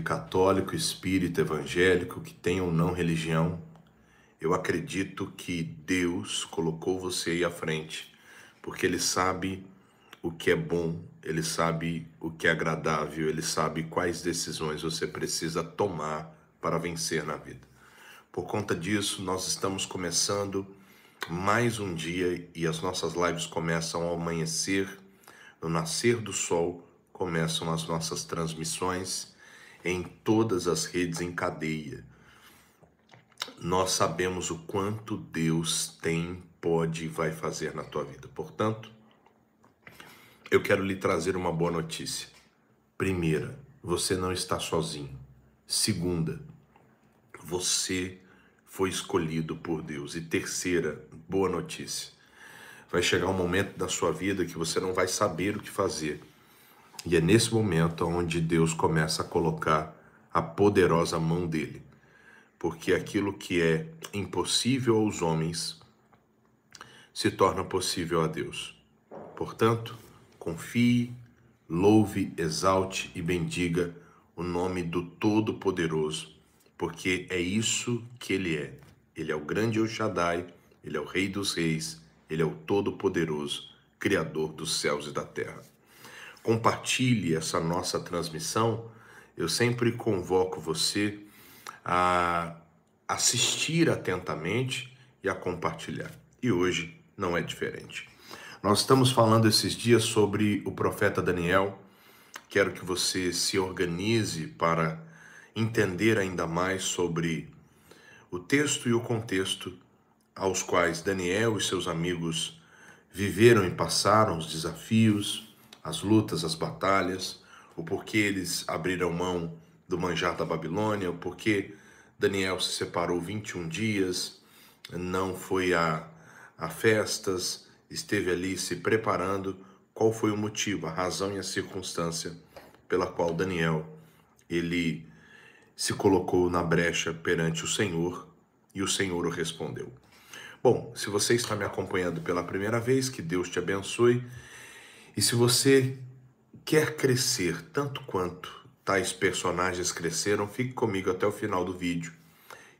católico, espírita, evangélico, que tenha ou não religião, eu acredito que Deus colocou você aí à frente, porque Ele sabe o que é bom, Ele sabe o que é agradável, Ele sabe quais decisões você precisa tomar para vencer na vida. Por conta disso, nós estamos começando mais um dia e as nossas lives começam ao amanhecer, no nascer do sol, começam as nossas transmissões em todas as redes em cadeia. Nós sabemos o quanto Deus tem, pode e vai fazer na tua vida. Portanto, eu quero lhe trazer uma boa notícia. Primeira, você não está sozinho. Segunda, você foi escolhido por Deus. E terceira, boa notícia. Vai chegar um momento da sua vida que você não vai saber o que fazer. E é nesse momento onde Deus começa a colocar a poderosa mão dele. Porque aquilo que é impossível aos homens se torna possível a Deus. Portanto, confie, louve, exalte e bendiga o nome do Todo-Poderoso, porque é isso que Ele é. Ele é o grande El Shaddai, Ele é o Rei dos Reis, Ele é o Todo-Poderoso, Criador dos céus e da terra. Compartilhe essa nossa transmissão. Eu sempre convoco você a assistir atentamente e a compartilhar. E hoje não é diferente. Nós estamos falando esses dias sobre o profeta Daniel. Quero que você se organize para entender ainda mais sobre o texto e o contexto aos quais Daniel e seus amigos viveram e passaram, os desafios, as lutas, as batalhas, o porquê eles abriram mão do manjar da Babilônia, o porquê Daniel se separou 21 dias, não foi a festas, esteve ali se preparando. Qual foi o motivo, a razão e a circunstância pela qual Daniel ele se colocou na brecha perante o Senhor e o Senhor o respondeu. Bom, se você está me acompanhando pela primeira vez, que Deus te abençoe. E se você quer crescer tanto quanto tais personagens cresceram, fique comigo até o final do vídeo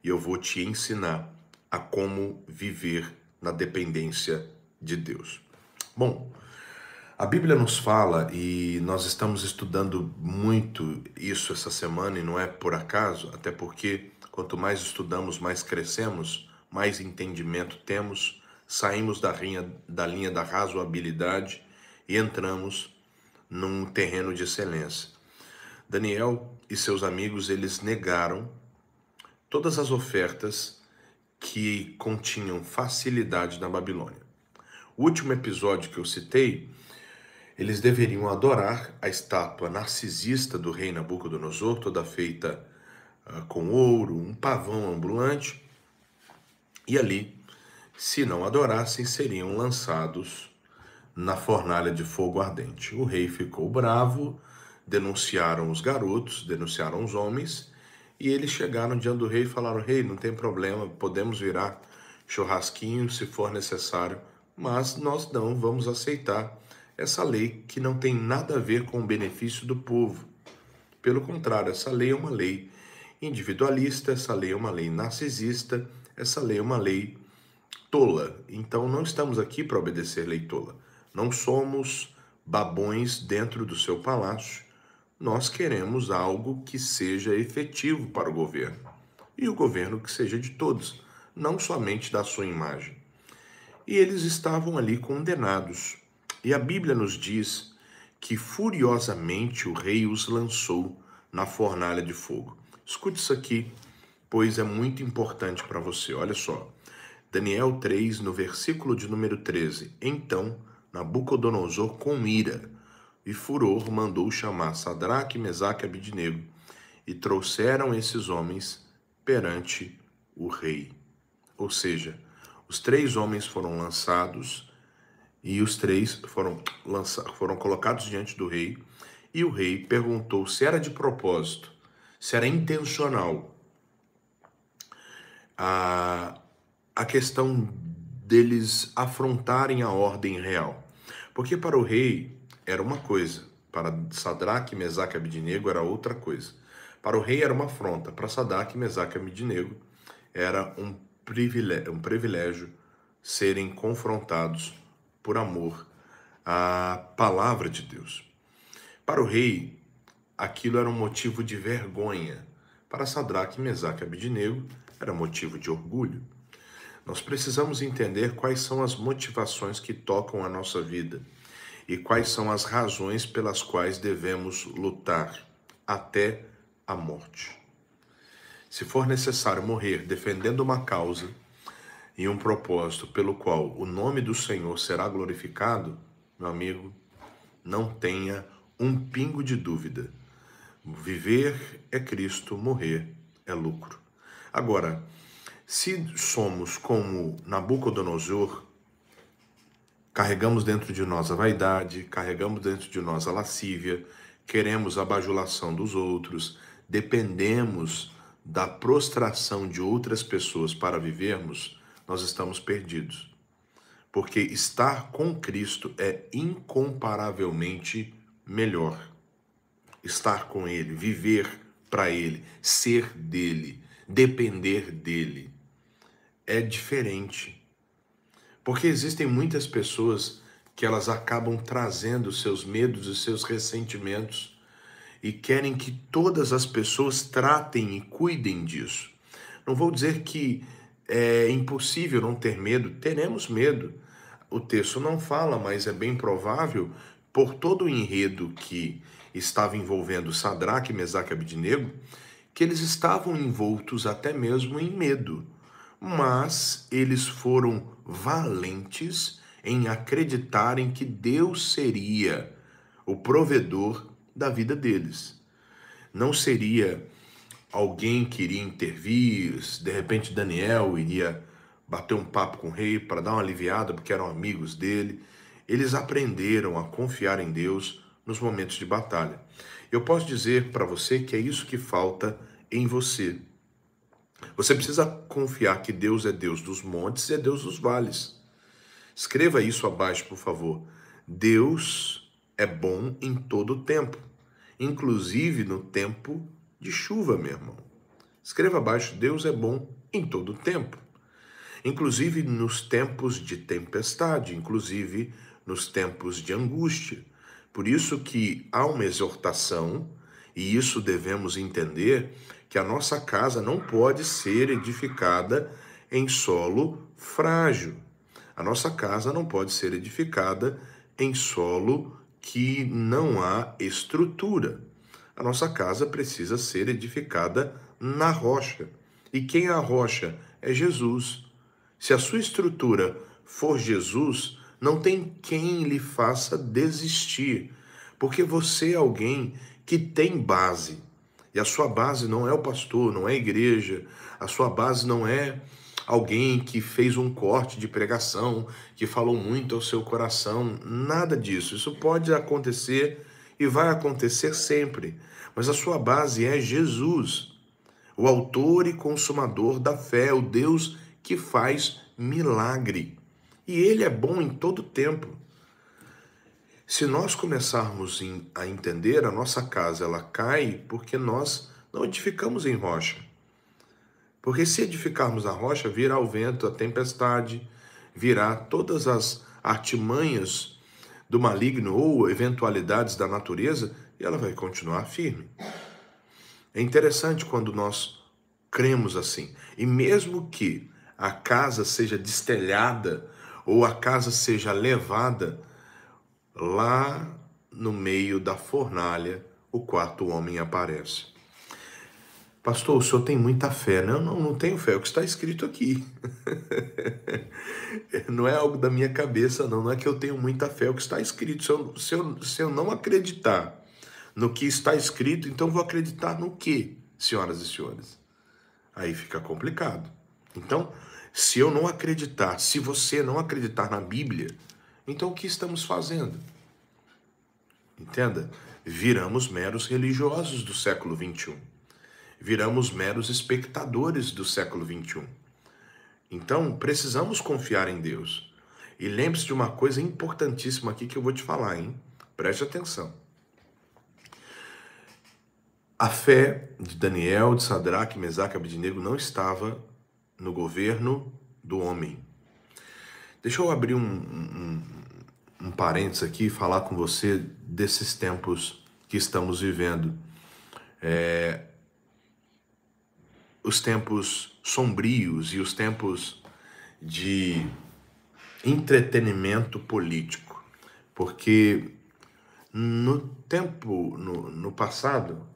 e eu vou te ensinar a como viver na dependência de Deus. Bom, a Bíblia nos fala, e nós estamos estudando muito isso essa semana, e não é por acaso, até porque quanto mais estudamos, mais crescemos, mais entendimento temos, saímos da linha da razoabilidade e entramos num terreno de excelência. Daniel e seus amigos, eles negaram todas as ofertas que continham facilidade na Babilônia. O último episódio que eu citei, eles deveriam adorar a estátua narcisista do rei Nabucodonosor, toda feita com ouro, um pavão ambulante, e ali, se não adorassem, seriam lançados na fornalha de fogo ardente. O rei ficou bravo, denunciaram os garotos, denunciaram os homens, e eles chegaram diante do rei e falaram: rei, não tem problema, podemos virar churrasquinho se for necessário, mas nós não vamos aceitar essa lei que não tem nada a ver com o benefício do povo. Pelo contrário, essa lei é uma lei individualista, essa lei é uma lei narcisista, essa lei é uma lei tola. Então não estamos aqui para obedecer lei tola. Não somos babões dentro do seu palácio. Nós queremos algo que seja efetivo para o governo. E o governo que seja de todos, não somente da sua imagem. E eles estavam ali condenados. E a Bíblia nos diz que furiosamente o rei os lançou na fornalha de fogo. Escute isso aqui, pois é muito importante para você. Olha só. Daniel 3, no versículo de número 13. Então, Nabucodonosor, com ira e furor, mandou chamar Sadraque, Mesaque e Abidnego, e trouxeram esses homens perante o rei. Ou seja, os 3 homens foram lançados, e os 3 foram colocados diante do rei, e o rei perguntou se era de propósito, se era intencional a questão deles afrontarem a ordem real. Porque para o rei era uma coisa, para Sadraque, Mesaque e Abidnego era outra coisa. Para o rei era uma afronta, para Sadraque, Mesaque e Abednego era um privilégio serem confrontados por amor à palavra de Deus. Para o rei, aquilo era um motivo de vergonha. Para Sadraque, Mesaque e Abednego, era motivo de orgulho. Nós precisamos entender quais são as motivações que tocam a nossa vida e quais são as razões pelas quais devemos lutar até a morte. Se for necessário morrer defendendo uma causa e um propósito pelo qual o nome do Senhor será glorificado, meu amigo, não tenha um pingo de dúvida. Viver é Cristo, morrer é lucro. Agora, se somos como Nabucodonosor, carregamos dentro de nós a vaidade, carregamos dentro de nós a lascívia, queremos a bajulação dos outros, dependemos da prostração de outras pessoas para vivermos, nós estamos perdidos. Porque estar com Cristo é incomparavelmente melhor. Estar com Ele, viver para Ele, ser dele, depender dele, é diferente. Porque existem muitas pessoas que elas acabam trazendo seus medos e seus ressentimentos e querem que todas as pessoas tratem e cuidem disso. Não vou dizer que é impossível não ter medo, teremos medo. O texto não fala, mas é bem provável, por todo o enredo que estava envolvendo Sadraque, Mesaque e Abednego, que eles estavam envoltos até mesmo em medo. Mas eles foram valentes em acreditarem que Deus seria o provedor da vida deles. Não seria alguém que iria intervir, de repente Daniel iria bater um papo com o rei para dar uma aliviada, porque eram amigos dele. Eles aprenderam a confiar em Deus nos momentos de batalha. Eu posso dizer para você que é isso que falta em você. Você precisa confiar que Deus é Deus dos montes e é Deus dos vales. Escreva isso abaixo, por favor. Deus é bom em todo o tempo, inclusive no tempo de chuva, meu irmão. Escreva abaixo, Deus é bom em todo o tempo, inclusive nos tempos de tempestade, inclusive nos tempos de angústia. Por isso que há uma exortação, e isso devemos entender, que a nossa casa não pode ser edificada em solo frágil. A nossa casa não pode ser edificada em solo que não há estrutura. A nossa casa precisa ser edificada na rocha. E quem é a rocha? É Jesus. Se a sua estrutura for Jesus, não tem quem lhe faça desistir, porque você é alguém que tem base. E a sua base não é o pastor, não é a igreja, a sua base não é alguém que fez um corte de pregação, que falou muito ao seu coração, nada disso. Isso pode acontecer e vai acontecer sempre, mas a sua base é Jesus, o autor e consumador da fé, o Deus que faz milagre. E ele é bom em todo tempo. Se nós começarmos a entender, a nossa casa ela cai porque nós não edificamos em rocha. Porque se edificarmos a rocha, virá o vento, a tempestade, virá todas as artimanhas do maligno ou eventualidades da natureza e ela vai continuar firme. É interessante quando nós cremos assim. E mesmo que a casa seja destelhada ou a casa seja levada, lá no meio da fornalha, o quarto homem aparece. Pastor, o senhor tem muita fé. Não tenho fé, é o que está escrito aqui. Não é algo da minha cabeça, não é que eu tenho muita fé, é o que está escrito. Se eu não acreditar no que está escrito, então vou acreditar no quê, senhoras e senhores? Aí fica complicado. Então, se eu não acreditar, se você não acreditar na Bíblia, então o que estamos fazendo? Entenda? Viramos meros religiosos do século XXI. Viramos meros espectadores do século XXI. Então, precisamos confiar em Deus. E lembre-se de uma coisa importantíssima aqui que eu vou te falar, hein? Preste atenção. A fé de Daniel, de Sadraque, Mesaque e Abednego não estava no governo do homem. Deixa eu abrir um parênteses aqui e falar com você desses tempos que estamos vivendo. Os tempos sombrios e os tempos de entretenimento político. Porque no passado,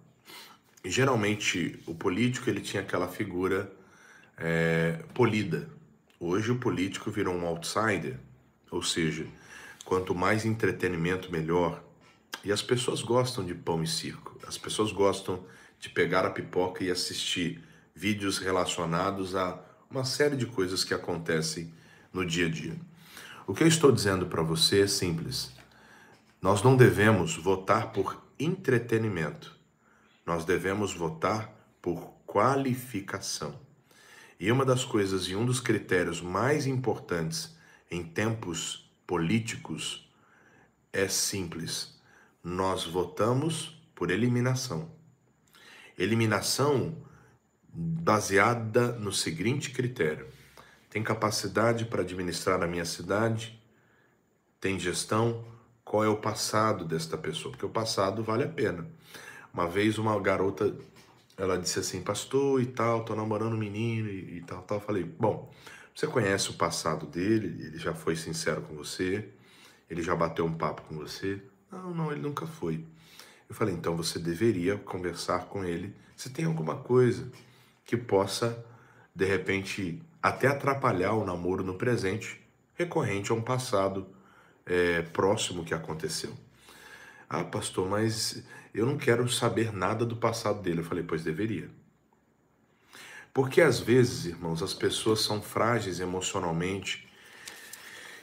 geralmente o político ele tinha aquela figura polida. Hoje o político virou um outsider, ou seja, quanto mais entretenimento, melhor. E as pessoas gostam de pão e circo. As pessoas gostam de pegar a pipoca e assistir vídeos relacionados a uma série de coisas que acontecem no dia a dia. O que eu estou dizendo para você é simples. Nós não devemos votar por entretenimento. Nós devemos votar por qualificação. E uma das coisas e um dos critérios mais importantes em tempos políticos é simples. Nós votamos por eliminação. Eliminação baseada no seguinte critério: tem capacidade para administrar a minha cidade? Tem gestão? Qual é o passado desta pessoa? Porque o passado vale a pena. Uma vez uma garota, ela disse assim: pastor e tal, tô namorando um menino e tal. Eu falei: bom, você conhece o passado dele? Ele já foi sincero com você? Ele já bateu um papo com você? Não, ele nunca foi. Eu falei: então você deveria conversar com ele se tem alguma coisa que possa, de repente, até atrapalhar o namoro no presente, recorrente a um passado próximo que aconteceu. Ah, pastor, mas eu não quero saber nada do passado dele. Eu falei: pois deveria. Porque às vezes, irmãos, as pessoas são frágeis emocionalmente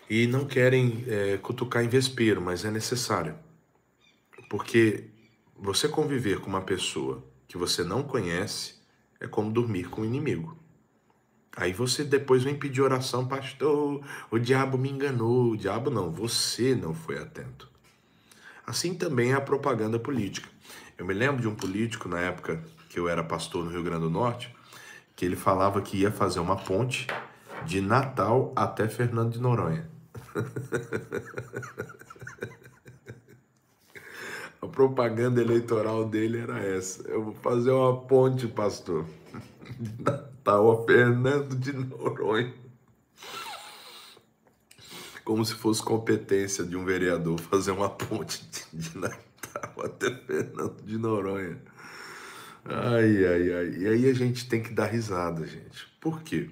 e não querem cutucar em vespeiro, mas é necessário. Porque você conviver com uma pessoa que você não conhece é como dormir com um inimigo. Aí você depois vem pedir oração: pastor, o diabo me enganou. O diabo não, você não foi atento. Assim também é a propaganda política. Eu me lembro de um político na época que eu era pastor no Rio Grande do Norte, que ele falava que ia fazer uma ponte de Natal até Fernando de Noronha. A propaganda eleitoral dele era essa: eu vou fazer uma ponte, pastor, de Natal a Fernando de Noronha. Como se fosse competência de um vereador fazer uma ponte de Natal até Fernando de Noronha. Ai, ai, ai. E aí a gente tem que dar risada, gente. Por quê?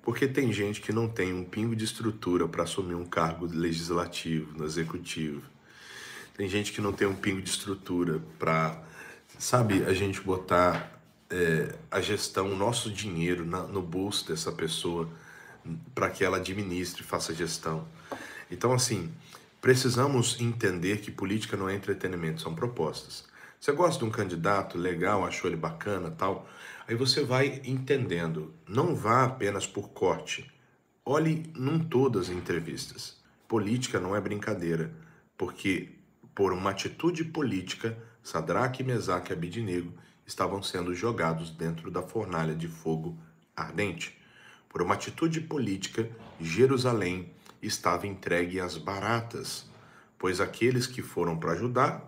Porque tem gente que não tem um pingo de estrutura para assumir um cargo legislativo, no executivo. Tem gente que não tem um pingo de estrutura para, sabe, a gente botar a gestão, o nosso dinheiro no bolso dessa pessoa para que ela administre e faça gestão. Então, assim, precisamos entender que política não é entretenimento, são propostas. Você gosta de um candidato, legal, achou ele bacana, tal, aí você vai entendendo. Não vá apenas por corte. Olhe num todo as entrevistas. Política não é brincadeira, porque por uma atitude política, Sadraque, Mesaque e Abednego estavam sendo jogados dentro da fornalha de fogo ardente. Por uma atitude política, Jerusalém estava entregue às baratas, pois aqueles que foram para Judá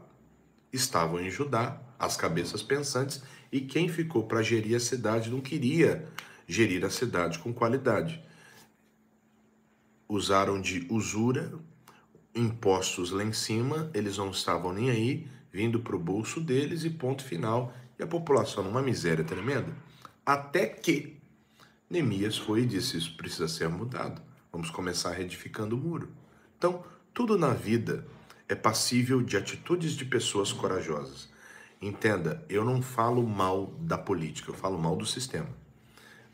estavam em Judá, as cabeças pensantes, e quem ficou para gerir a cidade não queria gerir a cidade com qualidade. Usaram de usura, impostos lá em cima, eles não estavam nem aí, vindo para o bolso deles e ponto final. E a população numa miséria tremenda. Até que Neemias foi e disse: isso precisa ser mudado. Vamos começar reedificando o muro. Então, tudo na vida é passível de atitudes de pessoas corajosas. Entenda, eu não falo mal da política, eu falo mal do sistema.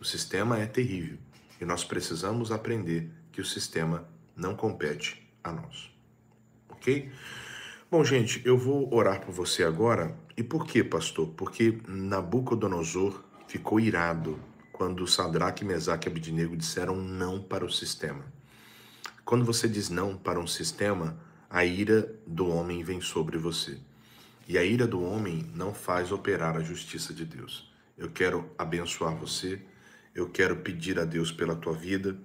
O sistema é terrível e nós precisamos aprender que o sistema não compete a nós. Ok? Bom, gente, eu vou orar por você agora. E por quê, pastor? Porque Nabucodonosor ficou irado quando Sadraque, Mesaque e Abednego disseram não para o sistema. Quando você diz não para um sistema, a ira do homem vem sobre você. E a ira do homem não faz operar a justiça de Deus. Eu quero abençoar você, eu quero pedir a Deus pela tua vida,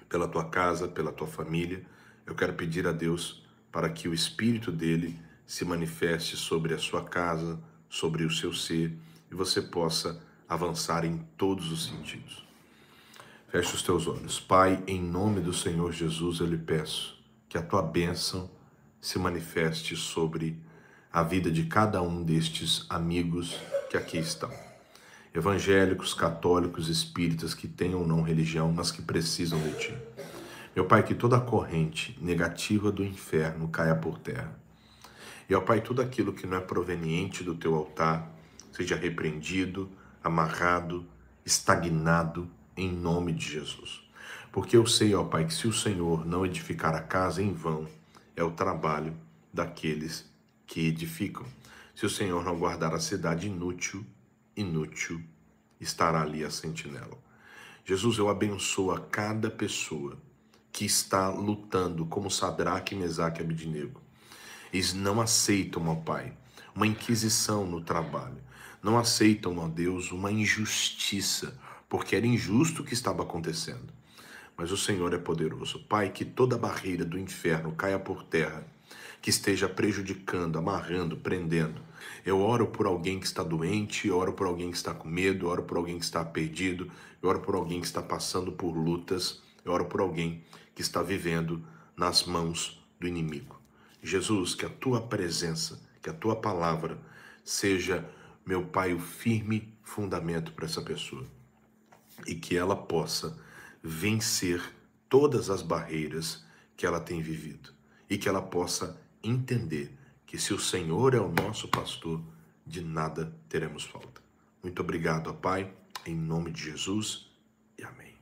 pela tua casa, pela tua família. Eu quero pedir a Deus para que o Espírito dele se manifeste sobre a sua casa, sobre o seu ser, e você possa avançar em todos os sentidos. Feche os teus olhos. Pai, em nome do Senhor Jesus, eu lhe peço que a tua bênção se manifeste sobre a vida de cada um destes amigos que aqui estão. Evangélicos, católicos, espíritas que tenham ou não religião, mas que precisam de ti. Meu Pai, que toda corrente negativa do inferno caia por terra. E, ó Pai, tudo aquilo que não é proveniente do teu altar seja repreendido, amarrado, estagnado, em nome de Jesus. Porque eu sei, ó Pai, que se o Senhor não edificar a casa, em vão é o trabalho daqueles que edificam. Se o Senhor não guardar a cidade, inútil estará ali a sentinela. Jesus, eu abençoo a cada pessoa que está lutando como Sadraque, Mesaque e Abednego. Eles não aceitam, ó Pai, uma inquisição no trabalho. Não aceitam, ó Deus, uma injustiça, porque era injusto o que estava acontecendo. Mas o Senhor é poderoso. Pai, que toda barreira do inferno caia por terra, que esteja prejudicando, amarrando, prendendo. Eu oro por alguém que está doente, eu oro por alguém que está com medo, eu oro por alguém que está perdido, eu oro por alguém que está passando por lutas, eu oro por alguém que está vivendo nas mãos do inimigo. Jesus, que a tua presença, que a tua palavra seja, meu Pai, o firme fundamento para essa pessoa. E que ela possa vencer todas as barreiras que ela tem vivido. E que ela possa entender que se o Senhor é o nosso pastor, de nada teremos falta. Muito obrigado, ó Pai, em nome de Jesus, e amém.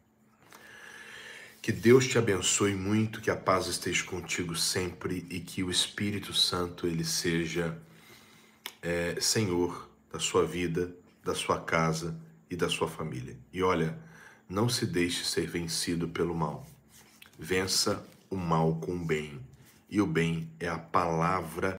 Que Deus te abençoe muito, que a paz esteja contigo sempre e que o Espírito Santo ele seja Senhor da sua vida, da sua casa e da sua família. E olha, não se deixe ser vencido pelo mal. Vença o mal com o bem. E o bem é a palavra